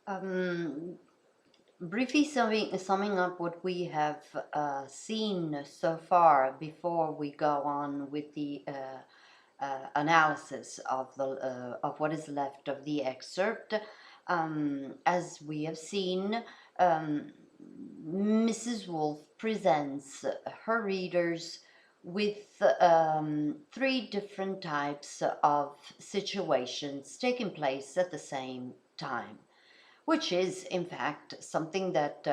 Um, Briefly summing up what we have seen so far before we go on with the analysis of what is left of the excerpt. As we have seen, Mrs. Woolf presents her readers with three different types of situations taking place at the same time, which is in fact something that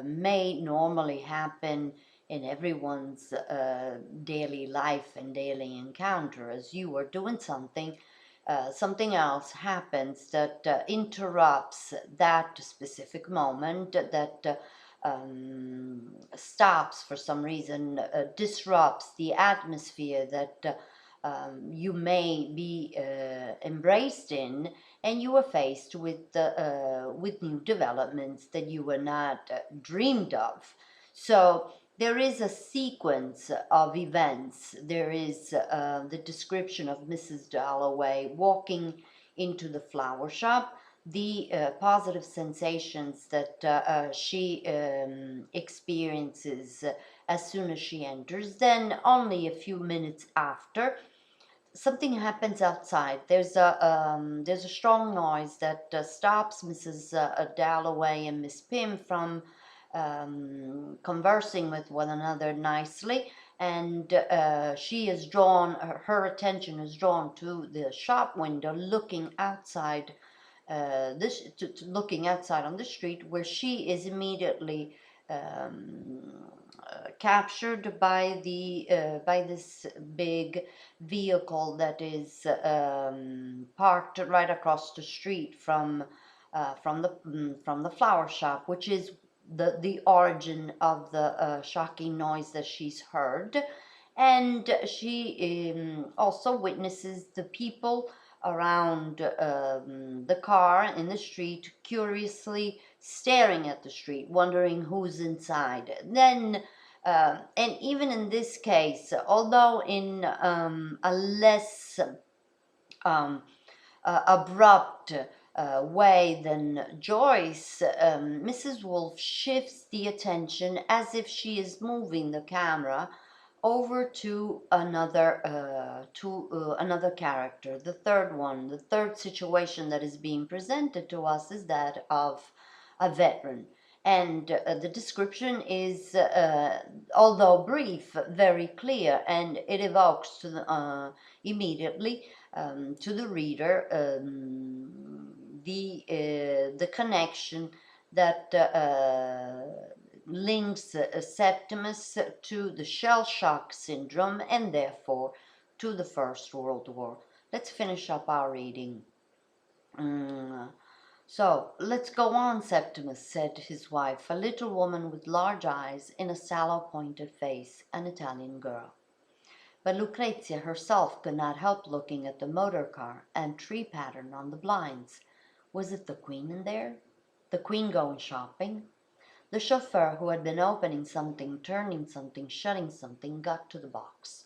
may normally happen in everyone's daily life and daily encounter. As you are doing something, something else happens that interrupts that specific moment, that stops for some reason, disrupts the atmosphere that you may be embraced in, and you are faced with new developments that you were not dreamed of. So there is a sequence of events. There is the description of Mrs. Dalloway walking into the flower shop, the positive sensations that she experiences as soon as she enters. Then, only a few minutes after, something happens outside. There's a strong noise that stops Mrs. Dalloway and Miss Pym from conversing with one another nicely, and she is drawn. Her attention is drawn to the shop window, looking outside. Looking outside on the street, where she is immediately captured by this big vehicle that is parked right across the street from the flower shop, which is the origin of the shocking noise that she's heard. And she also witnesses the people around the car in the street, curiously staring at the street, wondering who's inside. Then, and even in this case, although in a less um, abrupt way than Joyce, Mrs. Woolf shifts the attention as if she is moving the camera over to another character. The third one, the third situation that is being presented to us is that of a veteran. And the description is, although brief, very clear, and it evokes immediately to the reader the connection that links Septimus to the shell shock syndrome, and therefore to the First World War. Let's finish up our reading. So, let's go on, Septimus, said his wife, a little woman with large eyes in a sallow pointed face, an Italian girl. But Lucrezia herself could not help looking at the motor car and tree pattern on the blinds. Was it the Queen in there? The Queen going shopping? The chauffeur, who had been opening something, turning something, shutting something, got to the box.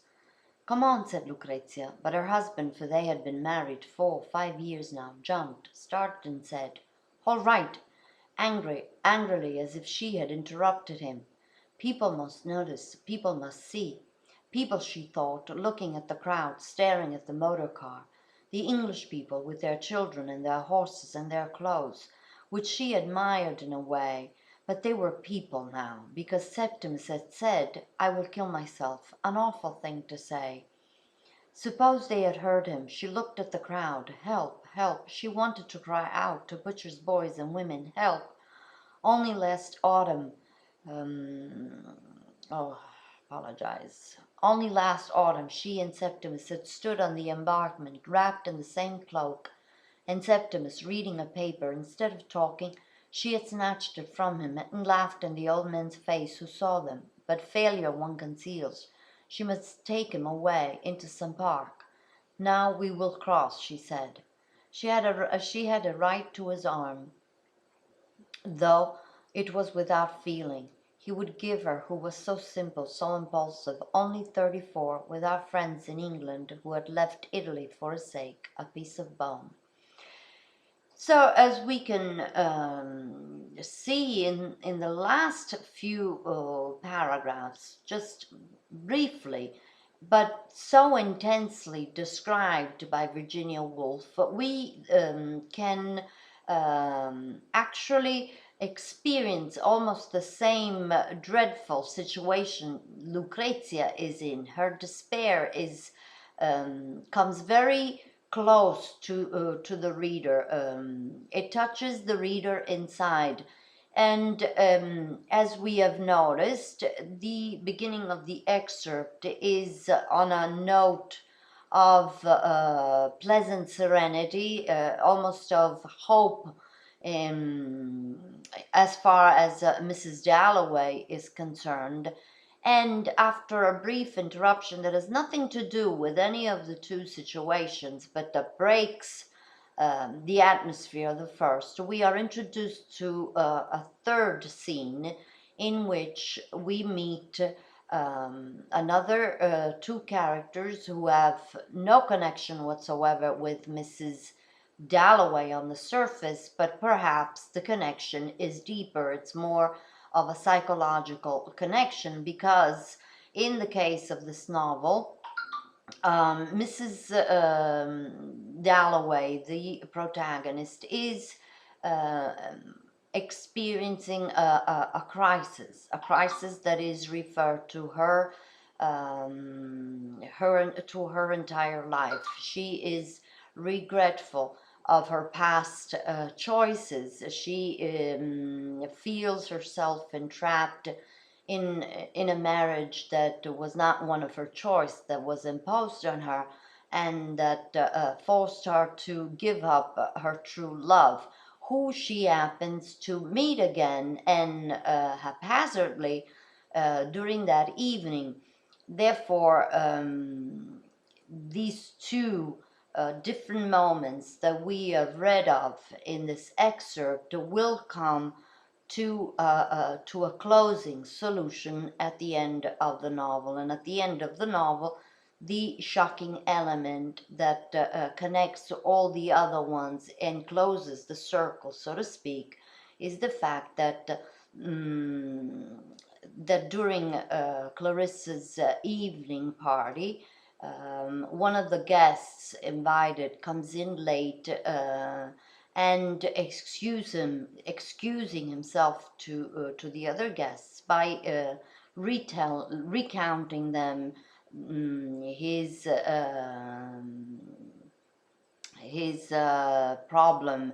Come on, said Lucrezia, but her husband, for they had been married 4-5 years now, jumped, started, and said, All right, angrily, as if she had interrupted him. People must notice, people must see. People, she thought, looking at the crowd, staring at the motor car, the English people with their children and their horses and their clothes, which she admired in a way, but they were people now, because Septimus had said, I will kill myself, an awful thing to say. Suppose they had heard him. She looked at the crowd. Help, help. She wanted to cry out to butchers' boys and women, help. Only last autumn, oh, apologize. Only last autumn she and Septimus had stood on the embankment, wrapped in the same cloak, and Septimus, reading a paper, instead of talking, she had snatched it from him and laughed in the old man's face, who saw them. But failure one conceals. She must take him away into some park. Now we will cross, she said. She had a right to his arm, though it was without feeling. He would give her, who was so simple, so impulsive, only 34, without friends in England, who had left Italy for his sake, a piece of bone. So, as we can see in the last few paragraphs, just briefly, but so intensely described by Virginia Woolf, we can actually experience almost the same dreadful situation Lucrezia is in. Her despair is comes very close to the reader. It touches the reader inside. And as we have noticed, the beginning of the excerpt is on a note of pleasant serenity, almost of hope, um, as far as Mrs. Dalloway is concerned. And after a brief interruption that has nothing to do with any of the two situations, but that breaks the atmosphere of the first, we are introduced to a third scene in which we meet another two characters who have no connection whatsoever with Mrs. Dalloway on the surface, but perhaps the connection is deeper. It's more of a psychological connection, because in the case of this novel, Mrs. Dalloway, the protagonist, is uh, experiencing a crisis that is referred to her, to her entire life. She is regretful of her past choices. She feels herself entrapped in a marriage that was not one of her choice, that was imposed on her, and that forced her to give up her true love, who she happens to meet again and haphazardly during that evening. Therefore, these two different moments that we have read of in this excerpt will come to a closing solution at the end of the novel. And at the end of the novel, the shocking element that connects to all the other ones and closes the circle, so to speak, is the fact that that during Clarissa's evening party, one of the guests invited comes in late and excusing himself to the other guests by recounting them his problem,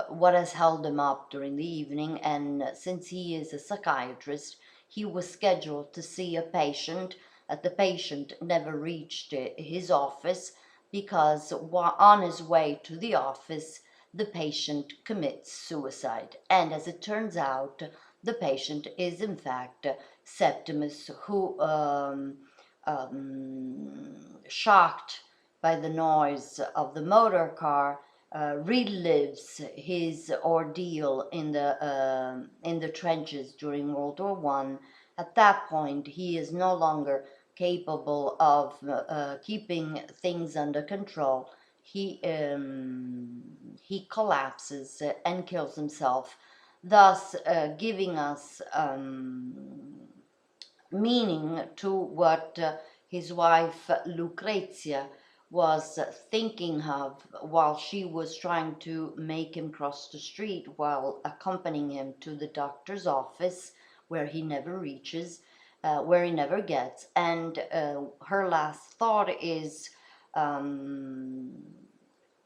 what has held him up during the evening. And since he is a psychiatrist, he was scheduled to see a patient. The patient never reached his office because on his way to the office, the patient commits suicide. And as it turns out, the patient is in fact Septimus, who, shocked by the noise of the motor car, relives his ordeal in the trenches during World War One. At that point, he is no longer capable of keeping things under control. He collapses and kills himself, thus giving us meaning to what his wife Lucrezia was thinking of while she was trying to make him cross the street while accompanying him to the doctor's office, where he never reaches, where he never gets. And her last thought is, um,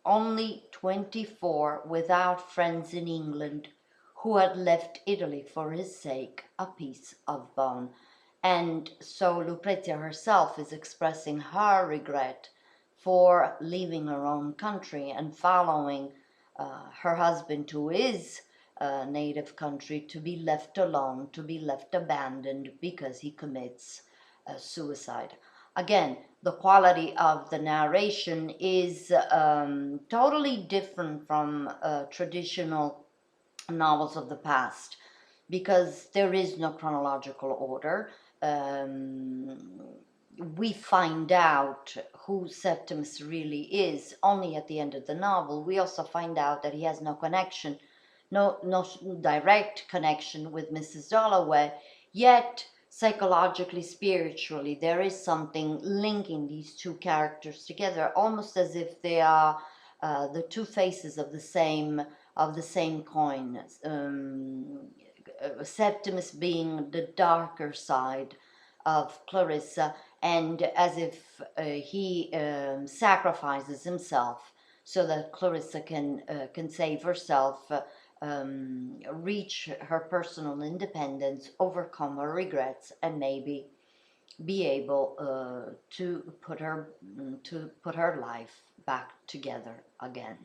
only 24, without friends in England, who had left Italy for his sake, a piece of bone. And so Lucrezia herself is expressing her regret for leaving her own country and following her husband to his native country, to be left alone, to be left abandoned because he commits suicide. Again, the quality of the narration is totally different from traditional novels of the past, because there is no chronological order. Um, we find out who Septimus really is only at the end of the novel. We also find out that he has no connection, no direct connection with Mrs. Dalloway, yet psychologically, spiritually, there is something linking these two characters together, almost as if they are the two faces of the same coin. Septimus being the darker side of Clarissa, and as if he sacrifices himself so that Clarissa can save herself, reach her personal independence, overcome her regrets, and maybe be able to put her life back together again.